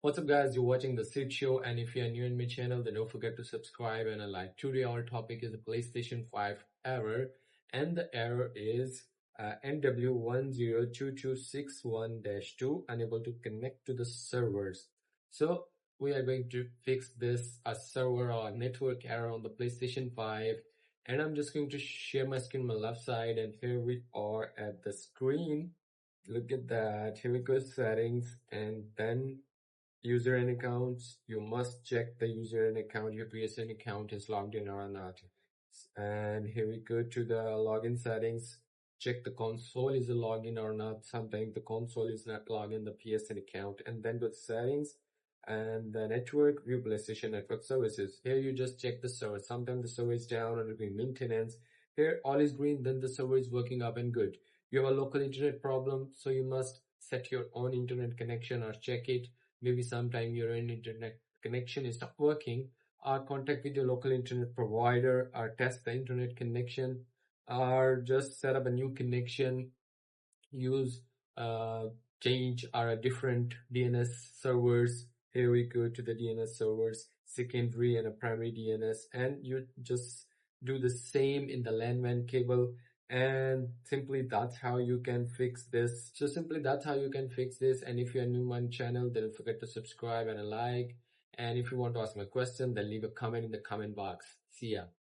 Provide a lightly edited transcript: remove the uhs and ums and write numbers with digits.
What's up guys, you're watching The Sid Show, and if you're new in my channel then don't forget to subscribe and like. Today our topic is the PlayStation 5 error, and the error is NW-102261-2, unable to connect to the servers. So we are going to fix this a server or network error on the PlayStation 5, and I'm just going to share my screen on my left side, and here we are at the screen. Look at that. Here we go, settings, and then user and accounts. You must check the user and account, your PSN account is logged in or not. And here we go to the login settings. Check the console is a login or not. Sometimes the console is not logged in the PSN account. And then go to settings and the network, view PlayStation network services. Here you just check the server. Sometimes the server is down or doing maintenance. Here all is green, then the server is working up and good. You have a local internet problem, so you must set your own internet connection or check it. Maybe sometime your internet connection is not working, or contact with your local internet provider, or test the internet connection, or just set up a new connection, use change or a different DNS servers. Here we go to the DNS servers, secondary and a primary DNS, and you just do the same in the LAN WAN cable. And simply that's how you can fix this. And if you're new on my channel, then don't forget to subscribe and a like. And if you want to ask me a question, then leave a comment in the comment box. See ya.